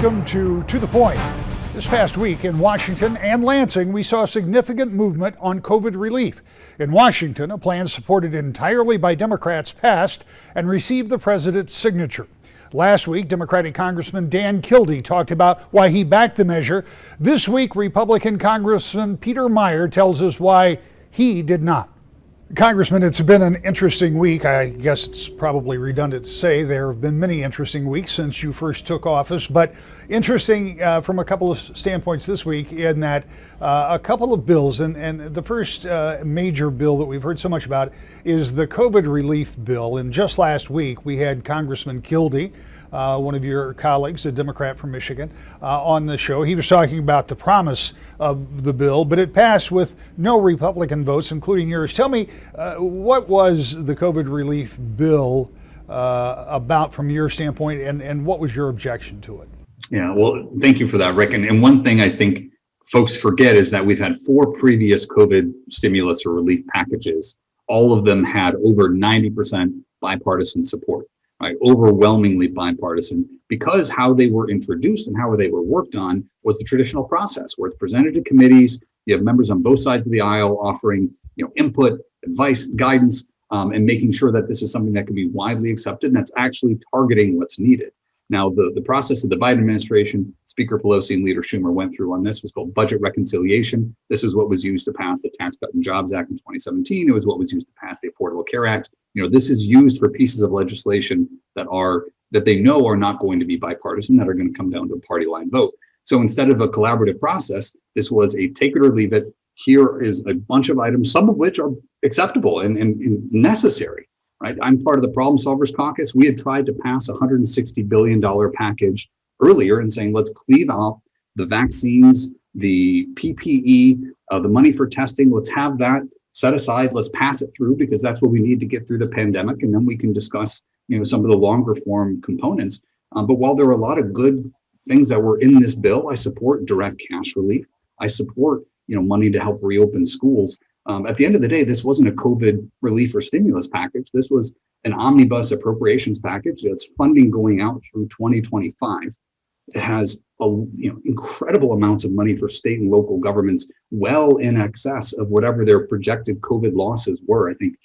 Welcome to the Point. This past week in Washington and Lansing, we saw significant movement on COVID relief. In Washington, a plan supported entirely by Democrats passed and received the president's signature. Last week, Democratic Congressman Dan Kildee talked about why he backed the measure. This week, Republican Congressman Peter Meijer tells us why he did not. Congressman, it's been an interesting week. I guess it's probably redundant to say there have been many interesting weeks since you first took office, but interesting from a couple of standpoints this week in that a couple of bills, and the first major bill that we've heard so much about is the COVID relief bill. And just last week, we had Congressman Kildee, one of your colleagues, a Democrat from Michigan, on the show. He was talking about the promise of the bill, but it passed with no Republican votes, including yours. Tell me, what was the COVID relief bill about from your standpoint, and what was your objection to it? Yeah, well, thank you for that, Rick. And one thing I think folks forget is that we've had 4 previous COVID stimulus or relief packages. All of them had over 90% bipartisan support. Right, overwhelmingly bipartisan, because how they were introduced and how they were worked on was the traditional process, where it's presented to committees. You have members on both sides of the aisle offering, input, advice, guidance, and making sure that this is something that can be widely accepted and that's actually targeting what's needed. Now, the process of the Biden administration, Speaker Pelosi and Leader Schumer went through on this was called budget reconciliation. This is what was used to pass the Tax Cut and Jobs Act in 2017. It was what was used to pass the Affordable Care Act. This is used for pieces of legislation that they know are not going to be bipartisan, that are going to come down to a party line vote. So instead of a collaborative process, this was a take it or leave it. Here is a bunch of items, some of which are acceptable and necessary. Right? I'm part of the Problem Solvers Caucus. We had tried to pass a $160 billion package earlier and saying, let's cleave off the vaccines, the PPE, the money for testing. Let's have that set aside. Let's pass it through because that's what we need to get through the pandemic. And then we can discuss, some of the longer form components. But while there are a lot of good things that were in this bill, I support direct cash relief. I support, money to help reopen schools. At the end of the day, this wasn't a COVID relief or stimulus package. This was an omnibus appropriations package. That's funding going out through 2025. It has incredible amounts of money for state and local governments, well in excess of whatever their projected COVID losses were. I think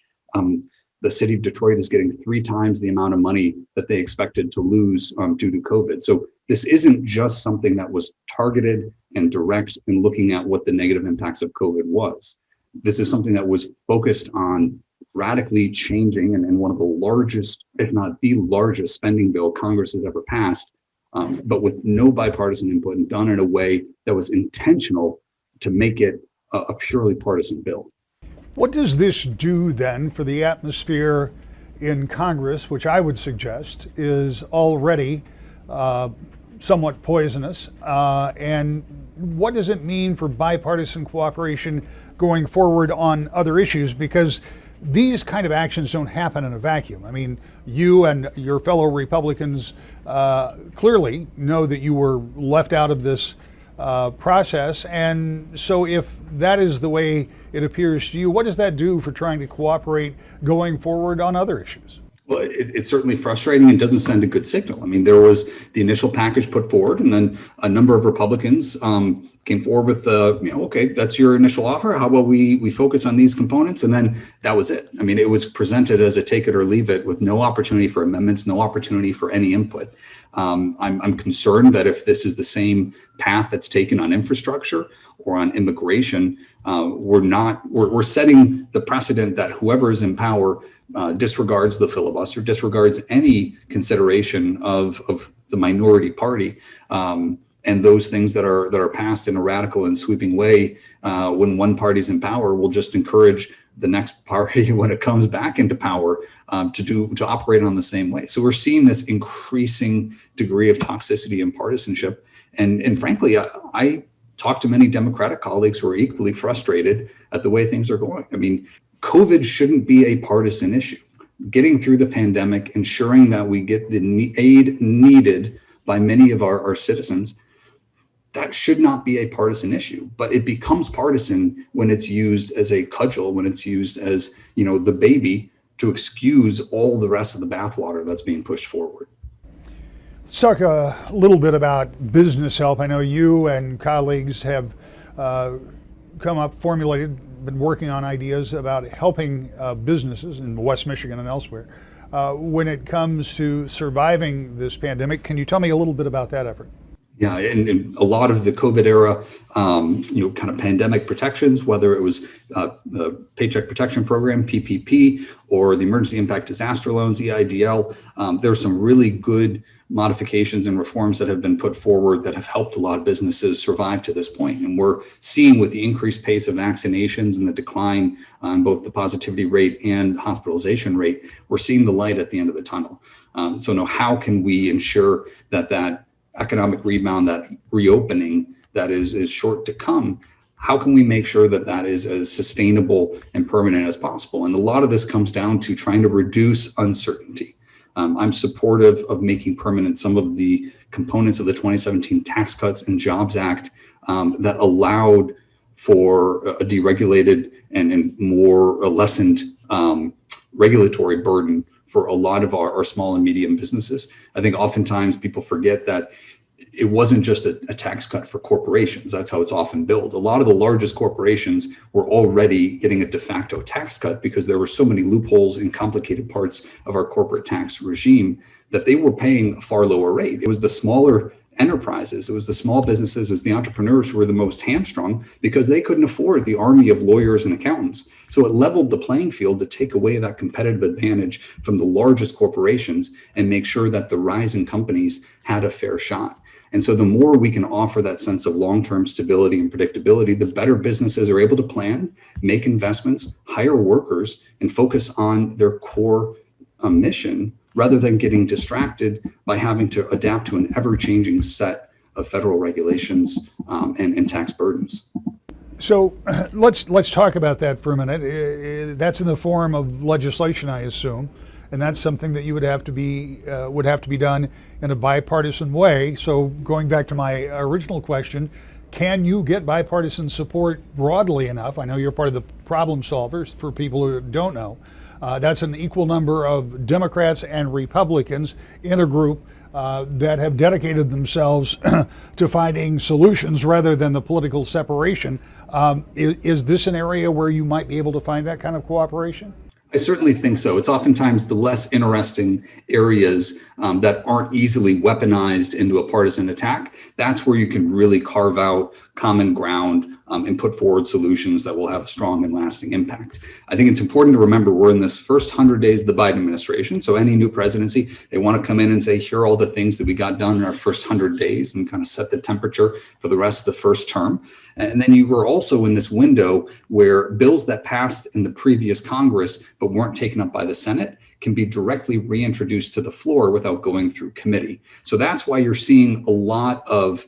the city of Detroit is getting 3 times the amount of money that they expected to lose due to COVID. So this isn't just something that was targeted and direct in looking at what the negative impacts of COVID was. This is something that was focused on radically changing and one of the largest, if not the largest, spending bill Congress has ever passed, but with no bipartisan input and done in a way that was intentional to make it a purely partisan bill. What does this do then for the atmosphere in Congress, which I would suggest is already somewhat poisonous? And what does it mean for bipartisan cooperation going forward on other issues? Because these kind of actions don't happen in a vacuum. I mean, you and your fellow Republicans clearly know that you were left out of this process. And so if that is the way it appears to you, what does that do for trying to cooperate going forward on other issues? Well, it's certainly frustrating and doesn't send a good signal. I mean, there was the initial package put forward, and then a number of Republicans came forward with okay, that's your initial offer. How about we focus on these components? And then that was it. I mean, it was presented as a take it or leave it with no opportunity for amendments, no opportunity for any input. I'm concerned that if this is the same path that's taken on infrastructure or on immigration, we're setting the precedent that whoever is in power disregards the filibuster, disregards any consideration of the minority party, and those things that are passed in a radical and sweeping way when one party's in power will just encourage the next party when it comes back into power to operate on the same way. So we're seeing this increasing degree of toxicity and partisanship, and frankly, I talked to many Democratic colleagues who are equally frustrated at the way things are going. I mean, COVID shouldn't be a partisan issue. Getting through the pandemic, ensuring that we get the aid needed by many of our citizens, that should not be a partisan issue. But it becomes partisan when it's used as a cudgel, when it's used as, the baby to excuse all the rest of the bathwater that's being pushed forward. Let's talk a little bit about business help. I know you and colleagues have been working on ideas about helping businesses in West Michigan and elsewhere when it comes to surviving this pandemic. Can you tell me a little bit about that effort? Yeah, and a lot of the COVID era, kind of pandemic protections, whether it was the Paycheck Protection Program, PPP, or the Emergency Impact Disaster Loans, EIDL, there are some really good modifications and reforms that have been put forward that have helped a lot of businesses survive to this point. And we're seeing with the increased pace of vaccinations and the decline on both the positivity rate and hospitalization rate, we're seeing the light at the end of the tunnel. So now how can we ensure that economic rebound, that reopening that is short to come, how can we make sure that is as sustainable and permanent as possible? And a lot of this comes down to trying to reduce uncertainty. I'm supportive of making permanent some of the components of the 2017 Tax Cuts and Jobs Act that allowed for a deregulated and more lessened regulatory burden for a lot of our small and medium businesses. I think oftentimes people forget that it wasn't just a tax cut for corporations. That's how it's often billed. A lot of the largest corporations were already getting a de facto tax cut because there were so many loopholes in complicated parts of our corporate tax regime that they were paying a far lower rate. It was the smaller enterprises, it was the small businesses, it was the entrepreneurs who were the most hamstrung because they couldn't afford the army of lawyers and accountants. So it leveled the playing field to take away that competitive advantage from the largest corporations and make sure that the rising companies had a fair shot. And so the more we can offer that sense of long-term stability and predictability, the better businesses are able to plan, make investments, hire workers, and focus on their core mission rather than getting distracted by having to adapt to an ever-changing set of federal regulations and tax burdens. So let's talk about that for a minute. That's in the form of legislation, I assume, and that's something that you would have to be done in a bipartisan way. So going back to my original question, can you get bipartisan support broadly enough? I know you're part of the problem solvers for people who don't know. That's an equal number of Democrats and Republicans in a group that have dedicated themselves to finding solutions rather than the political separation. Is this an area where you might be able to find that kind of cooperation? I certainly think so. It's oftentimes the less interesting areas that aren't easily weaponized into a partisan attack. That's where you can really carve out common ground and put forward solutions that will have a strong and lasting impact. I think it's important to remember we're in this first 100 days of the Biden administration. So any new presidency, they want to come in and say, here are all the things that we got done in our first 100 days and kind of set the temperature for the rest of the first term. And then you were also in this window where bills that passed in the previous Congress but weren't taken up by the Senate can be directly reintroduced to the floor without going through committee. So that's why you're seeing a lot of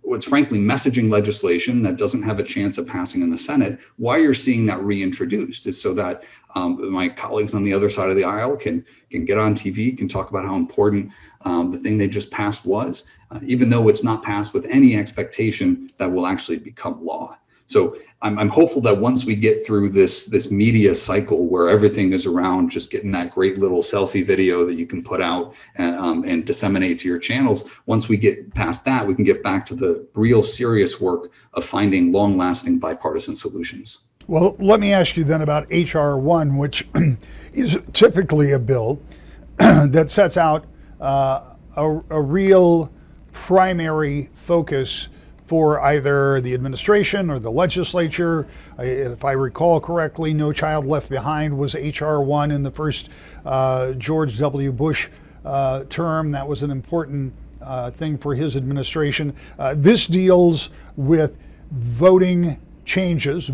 what's frankly messaging legislation that doesn't have a chance of passing in the Senate. Why you're seeing that reintroduced is so that my colleagues on the other side of the aisle can get on TV, can talk about how important the thing they just passed was, even though it's not passed with any expectation that will actually become law. So I'm hopeful that once we get through this media cycle where everything is around just getting that great little selfie video that you can put out and disseminate to your channels, once we get past that, we can get back to the real serious work of finding long-lasting bipartisan solutions. Well, let me ask you then about H.R. 1, which is typically a bill that sets out a real primary focus for either the administration or the legislature. If I recall correctly, No Child Left Behind was H.R. 1 in the first George W. Bush term. That was an important thing for his administration. This deals with voter changes,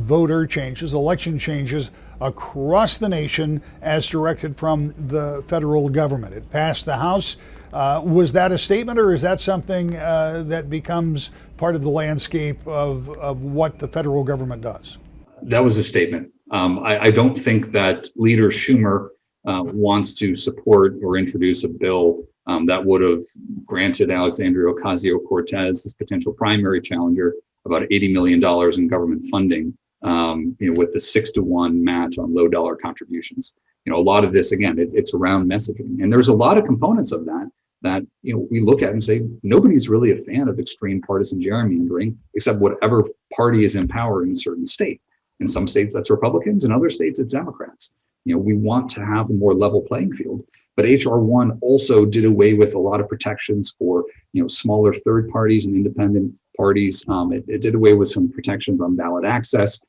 election changes across the nation as directed from the federal government. It passed the House. Was that a statement, or is that something that becomes part of the landscape of what the federal government does? That was a statement. I don't think that Leader Schumer wants to support or introduce a bill that would have granted Alexandria Ocasio-Cortez, his potential primary challenger, about $80 million in government funding, with the 6-to-1 match on low dollar contributions. A lot of this, again, it's around messaging. And there's a lot of components of that that, we look at and say, nobody's really a fan of extreme partisan gerrymandering, except whatever party is in power in a certain state. In some states, that's Republicans. In other states, it's Democrats. We want to have a more level playing field. But HR 1 also did away with a lot of protections for, smaller third parties and independent parties. It did away with some protections on ballot access.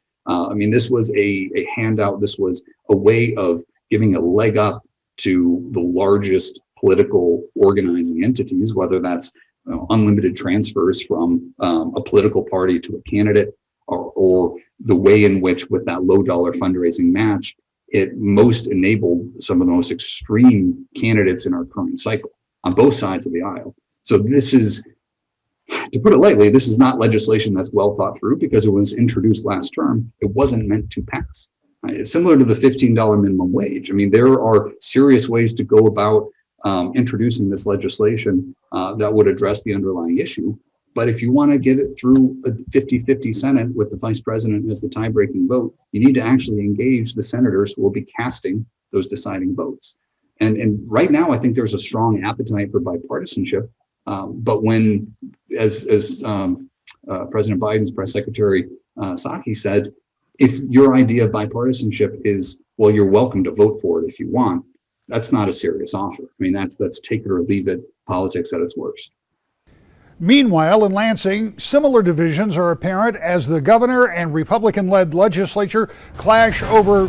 This was a handout. This was a way of giving a leg up to the largest political organizing entities, whether that's unlimited transfers from a political party to a candidate, or the way in which, with that low dollar fundraising match, it most enabled some of the most extreme candidates in our current cycle on both sides of the aisle. So this is, to put it lightly, this is not legislation that's well thought through because it was introduced last term. It wasn't meant to pass. It's similar to the $15 minimum wage. There are serious ways to go about introducing this legislation that would address the underlying issue. But if you want to get it through a 50-50 Senate with the vice president as the tie-breaking vote, you need to actually engage the senators who will be casting those deciding votes. And right now, I think there's a strong appetite for bipartisanship. But when, as President Biden's press secretary Psaki said, if your idea of bipartisanship is, well, you're welcome to vote for it if you want, that's not a serious offer. That's take it or leave it politics at its worst. Meanwhile, in Lansing, similar divisions are apparent as the governor and Republican-led legislature clash over,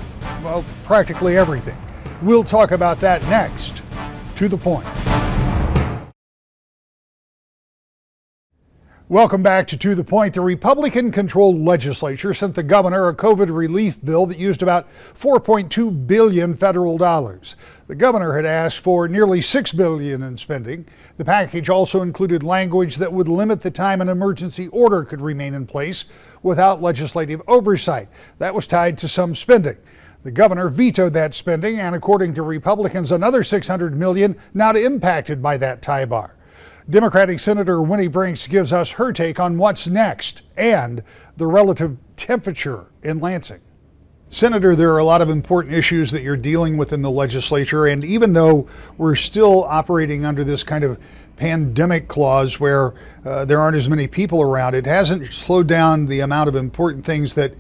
practically everything. We'll talk about that next. To the point. Welcome back to the Point. The Republican-controlled legislature sent the governor a COVID relief bill that used about $4.2 billion federal dollars. The governor had asked for nearly $6 billion in spending. The package also included language that would limit the time an emergency order could remain in place without legislative oversight. That was tied to some spending. The governor vetoed that spending, and according to Republicans, another $600 million not impacted by that tie bar. Democratic Senator Winnie Brinks gives us her take on what's next and the relative temperature in Lansing. Senator, there are a lot of important issues that you're dealing with in the legislature, and even though we're still operating under this kind of pandemic clause where there aren't as many people around, it hasn't slowed down the amount of important things that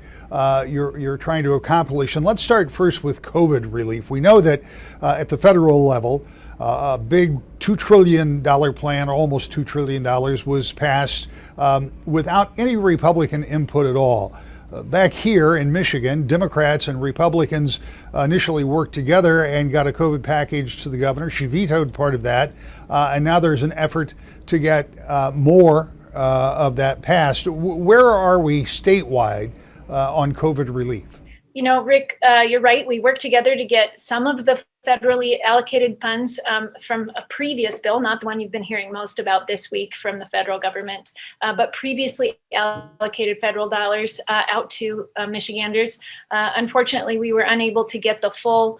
you're trying to accomplish. And let's start first with COVID relief. We know that at the federal level, a big $2 trillion plan, almost $2 trillion, was passed without any Republican input at all. Back here in Michigan, Democrats and Republicans initially worked together and got a COVID package to the governor. She vetoed part of that, and now there's an effort to get more of that passed. Where are we statewide on COVID relief? Rick, you're right. We worked together to get some of the federally allocated funds from a previous bill, not the one you've been hearing most about this week from the federal government, but previously allocated federal dollars out to Michiganders. Unfortunately, we were unable to get the full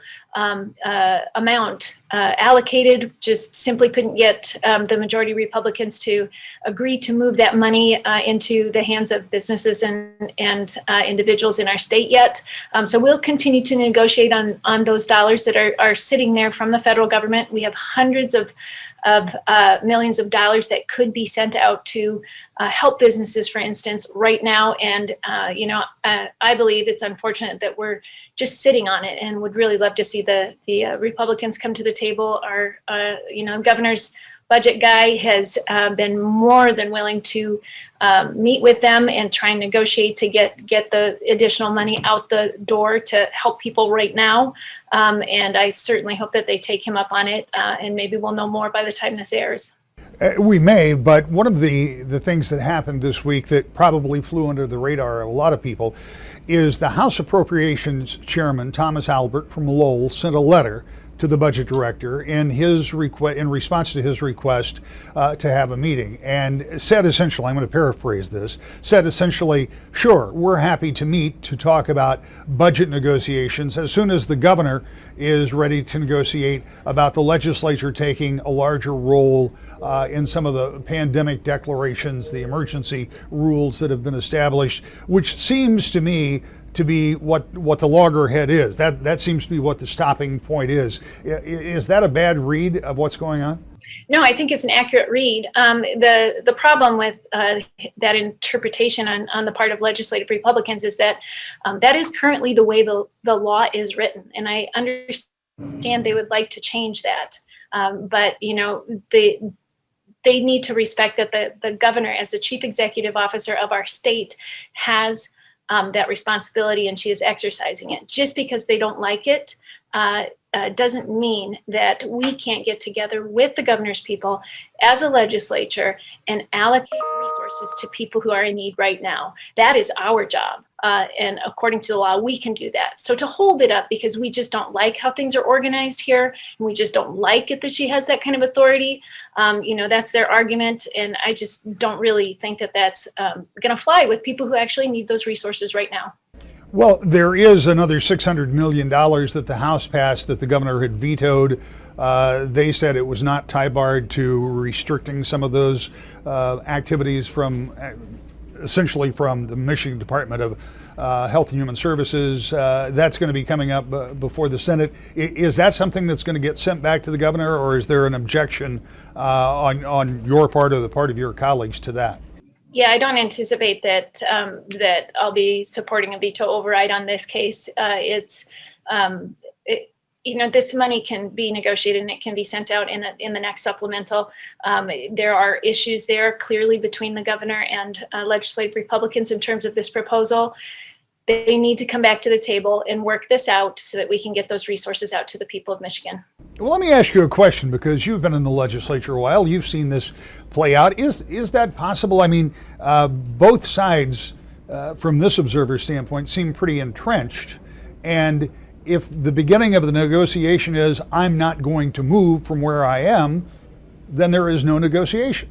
amount allocated, just simply couldn't get the majority Republicans to agree to move that money into the hands of businesses and individuals in our state yet. So we'll continue to negotiate on those dollars that are sitting there from the federal government. We have hundreds of millions of dollars that could be sent out to help businesses, for instance, right now. And, I believe it's unfortunate that we're just sitting on it, and would really love to see the Republicans come to the table. Our, governor's budget guy has been more than willing to meet with them and try and negotiate to get the additional money out the door to help people right now. And I certainly hope that they take him up on it, and maybe we'll know more by the time this airs. We may, but one of the things that happened this week that probably flew under the radar of a lot of people is the House Appropriations Chairman, Thomas Albert from Lowell, sent a letter to the budget director in response to his request to have a meeting, and said essentially, I'm going to paraphrase this, said essentially, sure, we're happy to meet to talk about budget negotiations as soon as the governor is ready to negotiate about the legislature taking a larger role in some of the pandemic declarations, the emergency rules that have been established, which seems to me to be what the loggerhead is. That seems to be what the stopping point is. Is that a bad read of what's going on? No, I think it's an accurate read. The problem with that interpretation on the part of legislative Republicans is that that is currently the way the law is written, and I understand they would like to change that, but they need to respect that the governor, as the chief executive officer of our state, has that responsibility, and she is exercising it. Just because they don't like it doesn't mean that we can't get together with the governor's people as a legislature and allocate resources to people who are in need right now. That is our job. And according to the law, we can do that. So to hold it up because we just don't like how things are organized here, and we just don't like it that she has that kind of authority, that's their argument. And I just don't really think that that's going to fly with people who actually need those resources right now. Well, there is another $600 million that the House passed that the governor had vetoed. They said it was not tie-barred to restricting some of those activities essentially from the Michigan Department of Health and Human Services. That's going to be coming up before the Senate. Is that something that's going to get sent back to the governor, or is there an objection on your part or the part of your colleagues to that? Yeah, I don't anticipate that I'll be supporting a veto override on this case. This money can be negotiated and it can be sent out in the next supplemental. There are issues there clearly between the governor and legislative Republicans in terms of this proposal. They need to come back to the table and work this out so that we can get those resources out to the people of Michigan. Well, let me ask you a question, because you've been in the legislature a while. You've seen this play out. Is that possible? I mean, both sides, from this observer's standpoint, seem pretty entrenched. And if the beginning of the negotiation is, I'm not going to move from where I am, then there is no negotiation.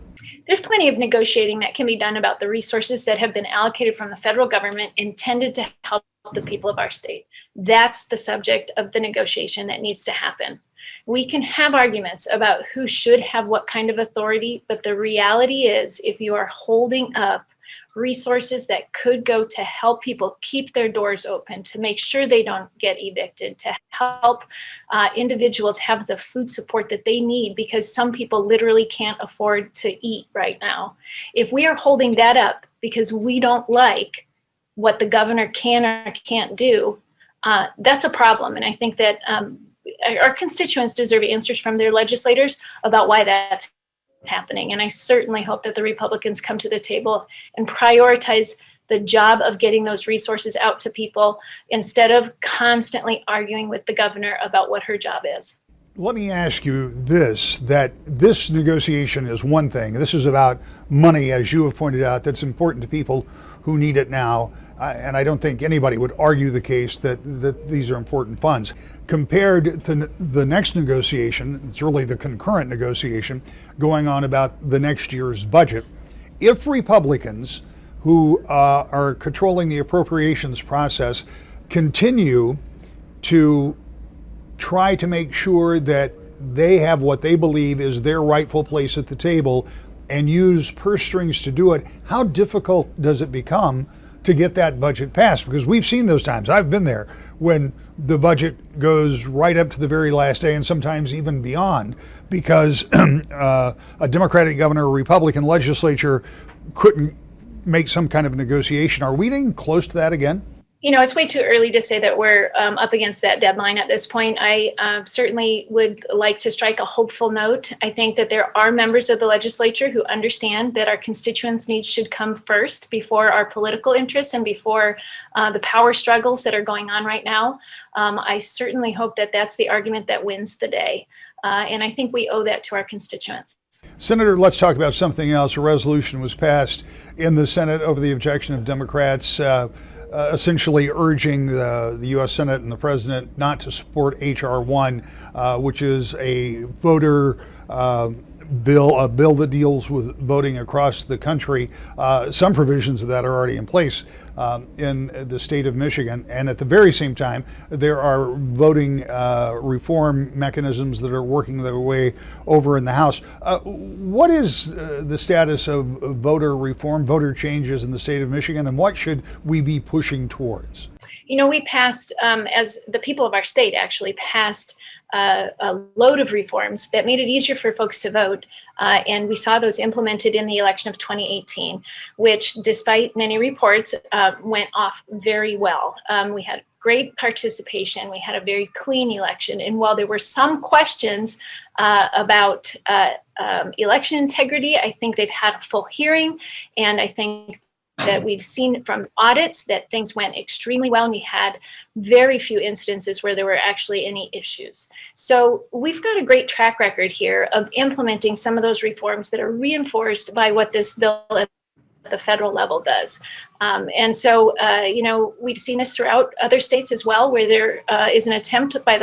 There's plenty of negotiating that can be done about the resources that have been allocated from the federal government intended to help the people of our state. That's the subject of the negotiation that needs to happen. We can have arguments about who should have what kind of authority, but the reality is, if you are holding up resources that could go to help people keep their doors open, to make sure they don't get evicted, to help individuals have the food support that they need, because some people literally can't afford to eat right now. If we are holding that up because we don't like what the governor can or can't do, that's a problem. And I think that our constituents deserve answers from their legislators about why that's happening. And I certainly hope that the Republicans come to the table and prioritize the job of getting those resources out to people instead of constantly arguing with the governor about what her job is. Let me ask you this, that this negotiation is one thing. This is about money, as you have pointed out, that's important to people who need it now. And I don't think anybody would argue the case that these are important funds. Compared to the next negotiation, it's really the concurrent negotiation going on about the next year's budget. If Republicans, who are controlling the appropriations process, continue to try to make sure that they have what they believe is their rightful place at the table and use purse strings to do it, how difficult does it become to get that budget passed? Because we've seen those times. I've been there when the budget goes right up to the very last day and sometimes even beyond, because a Democratic governor or Republican legislature couldn't make some kind of negotiation. Are we getting close to that again? It's way too early to say that we're up against that deadline at this point. I certainly would like to strike a hopeful note. I think that there are members of the legislature who understand that our constituents' needs should come first before our political interests and before the power struggles that are going on right now. I certainly hope that that's the argument that wins the day. And I think we owe that to our constituents. Senator, let's talk about something else. A resolution was passed in the Senate over the objection of Democrats, essentially urging the U.S. Senate and the president not to support H.R. 1, which is a voter bill, a bill that deals with voting across the country. Some provisions of that are already in place in the state of Michigan. And at the very same time, there are voting reform mechanisms that are working their way over in the House. What is the status of voter reform, voter changes in the state of Michigan, and what should we be pushing towards? We passed, as the people of our state actually passed a load of reforms that made it easier for folks to vote. And we saw those implemented in the election of 2018, which, despite many reports, went off very well. We had great participation. We had a very clean election. And while there were some questions about election integrity, I think they've had a full hearing. And I think that we've seen from audits that things went extremely well, and we had very few instances where there were actually any issues. So we've got a great track record here of implementing some of those reforms that are reinforced by what this bill at the federal level does. And so, we've seen this throughout other states as well, where there is an attempt on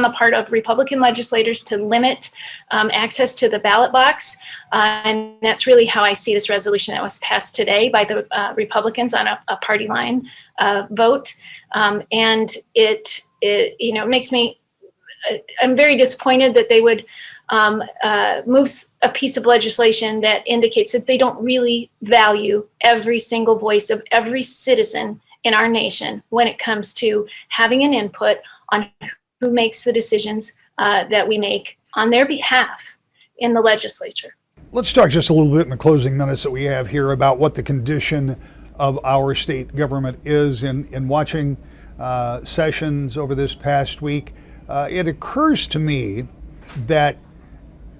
the part of Republican legislators to limit access to the ballot box. And that's really how I see this resolution that was passed today by the Republicans on a party line vote. And it makes me, I'm very disappointed that they would move a piece of legislation that indicates that they don't really value every single voice of every citizen in our nation when it comes to having an input on who makes the decisions that we make on their behalf in the legislature. Let's talk just a little bit in the closing minutes that we have here about what the condition of our state government is. In watching sessions over this past week, it occurs to me that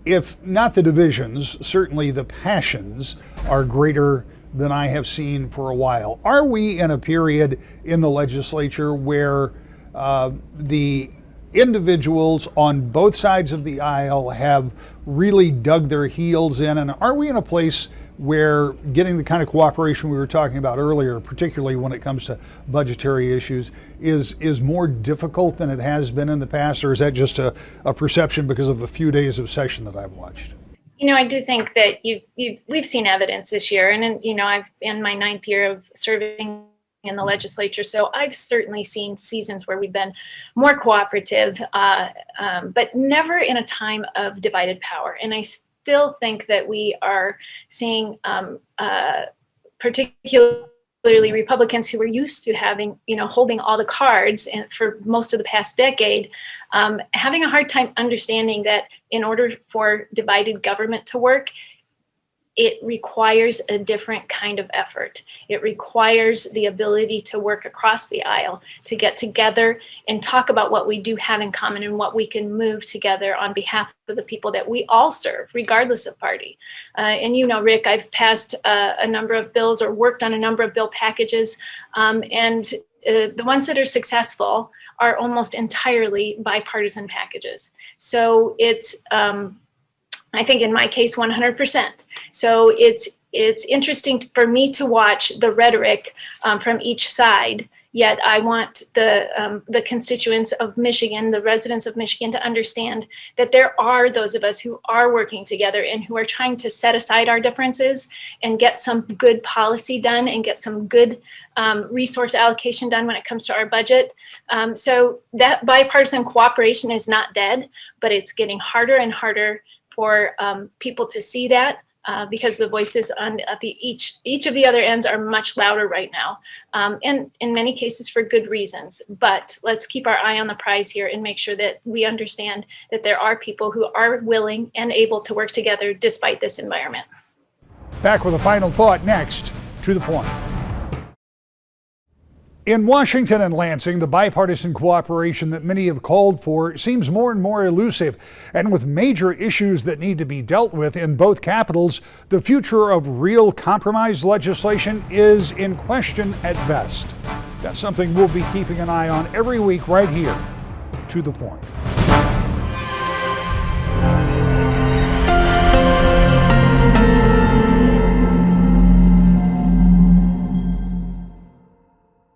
if not the divisions, certainly the passions are greater than I have seen for a while. Are we in a period in the legislature where the individuals on both sides of the aisle have really dug their heels in? And are we in a place where getting the kind of cooperation we were talking about earlier, particularly when it comes to budgetary issues, is more difficult than it has been in the past? Or is that just a perception because of a few days of session that I've watched? I do think that we've seen evidence this year, and I've in my 9th year of serving in the legislature, so I've certainly seen seasons where we've been more cooperative, but never in a time of divided power. And I still think that we are seeing, particularly Republicans who were used to having, holding all the cards and for most of the past decade, having a hard time understanding that in order for divided government to work, it requires a different kind of effort. It requires the ability to work across the aisle, to get together and talk about what we do have in common and what we can move together on behalf of the people that we all serve, regardless of party. And Rick, I've passed a number of bills or worked on a number of bill packages, and the ones that are successful are almost entirely bipartisan packages. So it's, I think in my case, 100%. So it's interesting for me to watch the rhetoric from each side. Yet I want the constituents of Michigan, the residents of Michigan, to understand that there are those of us who are working together and who are trying to set aside our differences and get some good policy done and get some good resource allocation done when it comes to our budget. So that bipartisan cooperation is not dead, but it's getting harder and harder for people to see that. Because the voices on at each of the other ends are much louder right now, and in many cases for good reasons. But let's keep our eye on the prize here and make sure that we understand that there are people who are willing and able to work together despite this environment. Back with a final thought next. To the point. In Washington and Lansing, the bipartisan cooperation that many have called for seems more and more elusive. And with major issues that need to be dealt with in both capitals, the future of real compromise legislation is in question at best. That's something we'll be keeping an eye on every week right here. To the point.